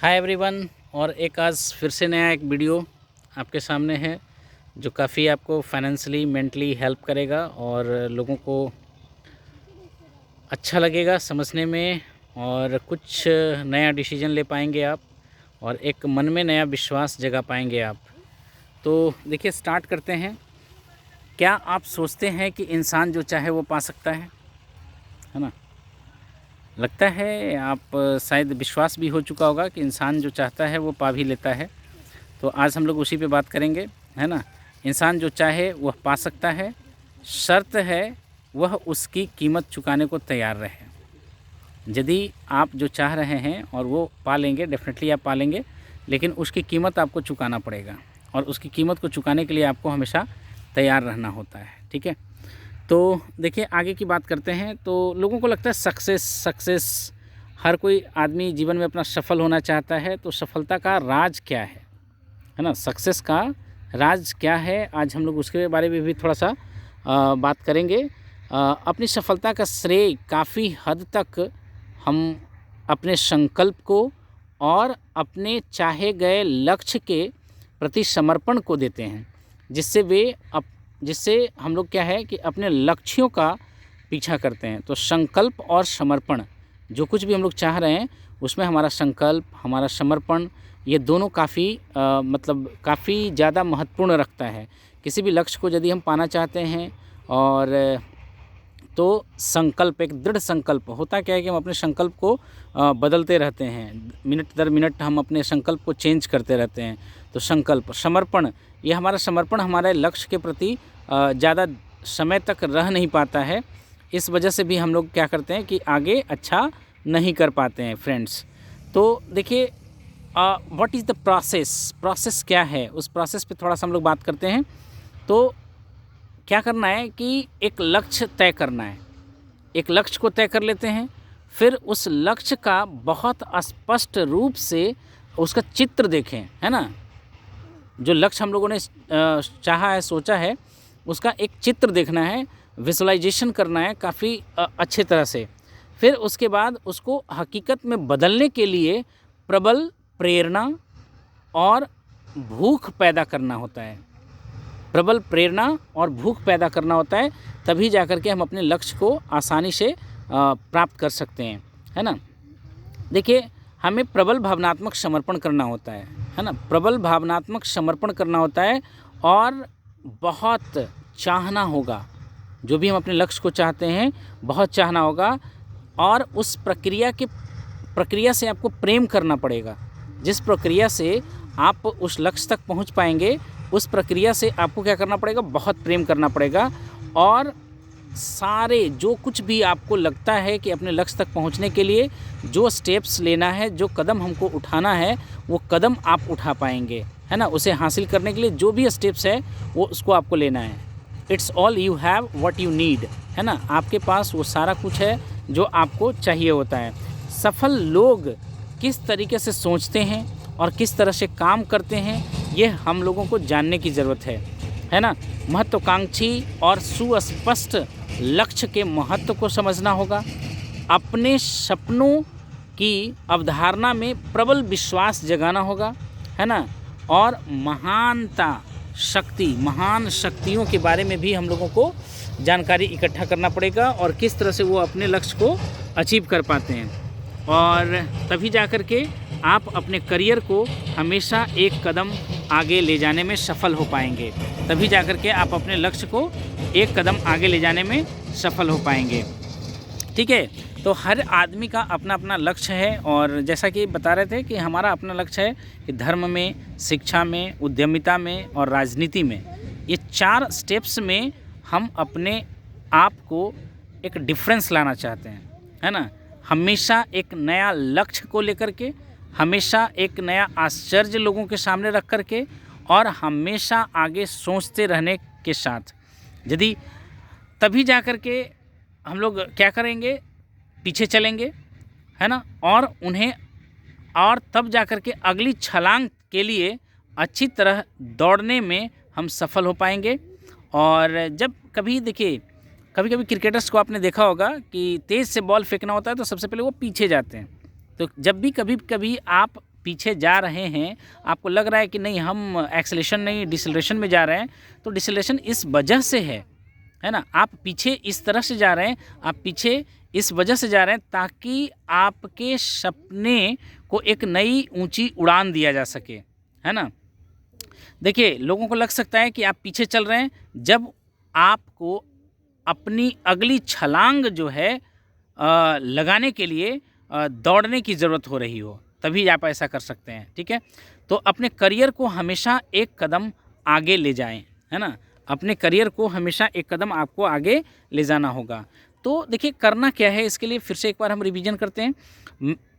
Hi everyone. और एक आज फिर से नया एक वीडियो आपके सामने है जो काफ़ी आपको फाइनेंशियली मेंटली हेल्प करेगा और लोगों को अच्छा लगेगा समझने में और कुछ नया डिसीजन ले पाएंगे आप और एक मन में नया विश्वास जगा पाएंगे आप। तो देखिए स्टार्ट करते हैं। क्या आप सोचते हैं कि इंसान जो चाहे वो पा सकता है ना? लगता है आप शायद विश्वास भी हो चुका होगा कि इंसान जो चाहता है वो पा भी लेता है। तो आज हम लोग उसी पे बात करेंगे, है ना। इंसान जो चाहे वह पा सकता है, शर्त है वह उसकी कीमत चुकाने को तैयार रहे। यदि आप जो चाह रहे हैं और वो पा लेंगे, डेफिनेटली आप पा लेंगे, लेकिन उसकी कीमत आपको चुकाना पड़ेगा और उसकी कीमत को चुकाने के लिए आपको हमेशा तैयार रहना होता है। ठीक है, तो देखिए आगे की बात करते हैं। तो लोगों को लगता है सक्सेस हर कोई आदमी जीवन में अपना सफल होना चाहता है। तो सफलता का राज क्या है ना, सक्सेस का राज क्या है, आज हम लोग उसके बारे में भी थोड़ा सा बात करेंगे। अपनी सफलता का श्रेय काफ़ी हद तक हम अपने संकल्प को और अपने चाहे गए लक्ष्य के प्रति समर्पण को देते हैं, जिससे हम लोग क्या है कि अपने लक्ष्यों का पीछा करते हैं। तो संकल्प और समर्पण, जो कुछ भी हम लोग चाह रहे हैं उसमें हमारा संकल्प, हमारा समर्पण, ये दोनों काफ़ी ज़्यादा महत्वपूर्ण रखता है। किसी भी लक्ष्य को यदि हम पाना चाहते हैं और तो संकल्प, एक दृढ़ संकल्प होता क्या है कि हम अपने संकल्प को बदलते रहते हैं, मिनट दर मिनट हम अपने संकल्प को चेंज करते रहते हैं। तो संकल्प, समर्पण, ये हमारा समर्पण हमारे लक्ष्य के प्रति ज़्यादा समय तक रह नहीं पाता है। इस वजह से भी हम लोग क्या करते हैं कि आगे अच्छा नहीं कर पाते हैं फ्रेंड्स। तो देखिए व्हाट इज़ द प्रोसेस क्या है, उस प्रोसेस पे थोड़ा सा हम लोग बात करते हैं। तो क्या करना है कि एक लक्ष्य तय करना है, एक लक्ष्य को तय कर लेते हैं, फिर उस लक्ष्य का बहुत स्पष्ट रूप से उसका चित्र देखें, है ना। जो लक्ष्य हम लोगों ने चाहा है, सोचा है, उसका एक चित्र देखना है, विजुअलाइजेशन करना है काफ़ी अच्छे तरह से। फिर उसके बाद उसको हकीकत में बदलने के लिए प्रबल प्रेरणा और भूख पैदा करना होता है। प्रबल प्रेरणा और भूख पैदा करना होता है, तभी जाकर के हम अपने लक्ष्य को आसानी से प्राप्त कर सकते हैं, है ना। देखिए हमें प्रबल भावनात्मक समर्पण करना होता है ना, प्रबल भावनात्मक समर्पण करना होता है और बहुत चाहना होगा। जो भी हम अपने लक्ष्य को चाहते हैं बहुत चाहना होगा और उस प्रक्रिया से आपको प्रेम करना पड़ेगा। जिस प्रक्रिया से आप उस लक्ष्य तक पहुंच पाएंगे, उस प्रक्रिया से आपको क्या करना पड़ेगा, बहुत प्रेम करना पड़ेगा। और सारे जो कुछ भी आपको लगता है कि अपने लक्ष्य तक पहुंचने के लिए जो स्टेप्स लेना है, जो कदम हमको उठाना है, वो कदम आप उठा पाएंगे, है ना। उसे हासिल करने के लिए जो भी स्टेप्स है वो उसको आपको लेना है। It's all you have what you need, है ना। आपके पास वो सारा कुछ है जो आपको चाहिए होता है। सफल लोग किस तरीके से सोचते हैं और किस तरह से काम करते हैं, ये हम लोगों को जानने की ज़रूरत है ना। महत्वाकांक्षी और सुस्पष्ट लक्ष्य के महत्व को समझना होगा। अपने सपनों की अवधारणा में प्रबल विश्वास जगाना होगा, है ना। और महान शक्तियों के बारे में भी हम लोगों को जानकारी इकट्ठा करना पड़ेगा और किस तरह से वो अपने लक्ष्य को अचीव कर पाते हैं। और तभी जा कर के आप अपने करियर को हमेशा एक कदम आगे ले जाने में सफल हो पाएंगे। तभी जा कर के आप अपने लक्ष्य को एक कदम आगे ले जाने में सफल हो पाएंगे। ठीक है, तो हर आदमी का अपना अपना लक्ष्य है और जैसा कि बता रहे थे कि हमारा अपना लक्ष्य है कि धर्म में, शिक्षा में, उद्यमिता में और राजनीति में, ये 4 स्टेप्स में हम अपने आप को एक डिफरेंस लाना चाहते हैं, है ना। हमेशा एक नया लक्ष्य को लेकर के, हमेशा एक नया आश्चर्य लोगों के सामने रख कर के और हमेशा आगे सोचते रहने के साथ, यदि तभी जा कर के हम लोग क्या करेंगे, पीछे चलेंगे, है ना। और तब जा कर के अगली छलांग के लिए अच्छी तरह दौड़ने में हम सफल हो पाएंगे। और जब कभी देखिए, कभी कभी क्रिकेटर्स को आपने देखा होगा कि तेज़ से बॉल फेंकना होता है तो सबसे पहले वो पीछे जाते हैं। तो जब भी कभी आप पीछे जा रहे हैं, आपको लग रहा है कि नहीं हम एक्सेलरेशन नहीं डिसेलरेशन में जा रहे हैं, तो डिसेलरेशन इस वजह से है ना। आप पीछे इस तरह से जा रहे हैं, आप पीछे इस वजह से जा रहे हैं ताकि आपके सपने को एक नई ऊंची उड़ान दिया जा सके, है ना। देखिए, लोगों को लग सकता है कि आप पीछे चल रहे हैं, जब आपको अपनी अगली छलांग जो है लगाने के लिए दौड़ने की ज़रूरत हो रही हो, तभी आप ऐसा कर सकते हैं, ठीक है। तो अपने करियर को हमेशा एक कदम आगे ले जाएं, है ना। अपने करियर को हमेशा एक कदम आपको आगे ले जाना होगा। तो देखिए, करना क्या है, इसके लिए फिर से एक बार हम रिवीजन करते हैं।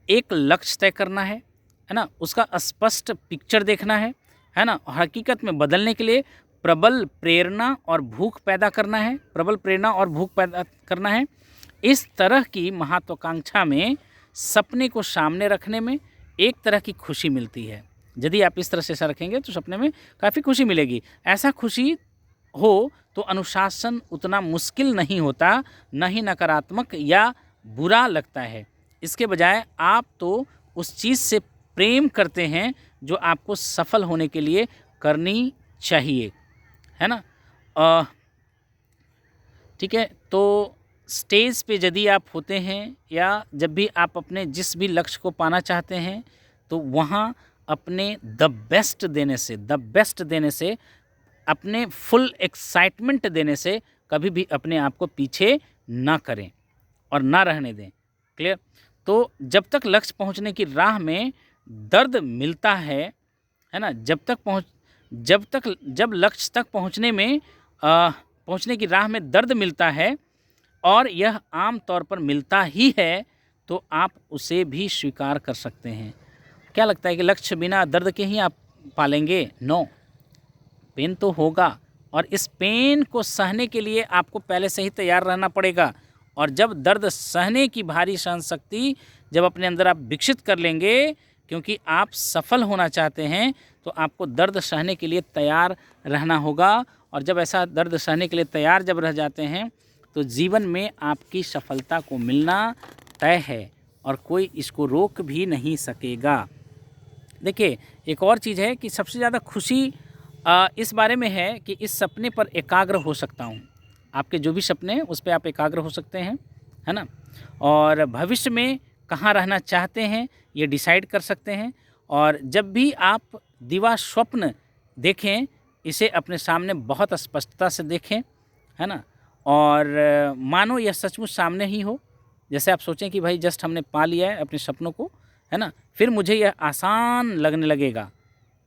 एक लक्ष्य तय करना है ना, उसका स्पष्ट पिक्चर देखना है ना। हकीकत में बदलने के लिए प्रबल प्रेरणा और भूख पैदा करना है, प्रबल प्रेरणा और भूख पैदा करना है। इस तरह की महत्वाकांक्षा में सपने को सामने रखने में एक तरह की खुशी मिलती है। यदि आप इस तरह से ऐसा रखेंगे तो सपने में काफ़ी खुशी मिलेगी। ऐसा खुशी हो तो अनुशासन उतना मुश्किल नहीं होता, न ही नकारात्मक या बुरा लगता है। इसके बजाय आप तो उस चीज़ से प्रेम करते हैं जो आपको सफल होने के लिए करनी चाहिए, है ना। ठीक है, तो स्टेज पे यदि आप होते हैं या जब भी आप अपने जिस भी लक्ष्य को पाना चाहते हैं, तो वहाँ अपने द बेस्ट देने से अपने फुल एक्साइटमेंट देने से कभी भी अपने आप को पीछे ना करें और ना रहने दें। क्लियर। तो जब तक लक्ष्य पहुंचने की राह में दर्द मिलता है ना, जब लक्ष्य तक पहुंचने की राह में दर्द मिलता है और यह आम तौर पर मिलता ही है, तो आप उसे भी स्वीकार कर सकते हैं। क्या लगता है कि लक्ष्य बिना दर्द के ही आप पालेंगे? नो, पेन तो होगा, और इस पेन को सहने के लिए आपको पहले से ही तैयार रहना पड़ेगा। और जब दर्द सहने की भारी सहन शक्ति जब अपने अंदर आप विकसित कर लेंगे, क्योंकि आप सफल होना चाहते हैं, तो आपको दर्द सहने के लिए तैयार रहना होगा। और जब ऐसा दर्द सहने के लिए तैयार जब रह जाते हैं, तो जीवन में आपकी सफलता को मिलना तय है और कोई इसको रोक भी नहीं सकेगा। देखिए, एक और चीज़ है कि सबसे ज़्यादा खुशी इस बारे में है कि इस सपने पर एकाग्र हो सकता हूँ। आपके जो भी सपने हैं उस पर आप एकाग्र हो सकते हैं, है ना। और भविष्य में कहाँ रहना चाहते हैं ये डिसाइड कर सकते हैं। और जब भी आप दिवा स्वप्न देखें, इसे अपने सामने बहुत स्पष्टता से देखें, है ना। और मानो यह सचमुच सामने ही हो। जैसे आप सोचें कि भाई जस्ट हमने पा लिया है अपने सपनों को, है ना, फिर मुझे यह आसान लगने लगेगा।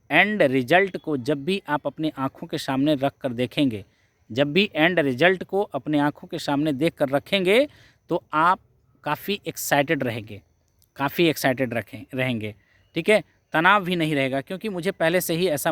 एंड रिजल्ट को जब भी आप अपनी आँखों के सामने रख कर देखेंगे, जब भी एंड रिजल्ट को अपने आँखों के सामने देख कर रखेंगे, तो आप काफ़ी एक्साइटेड रहेंगे, ठीक है। तनाव भी नहीं रहेगा, क्योंकि मुझे पहले से ही ऐसा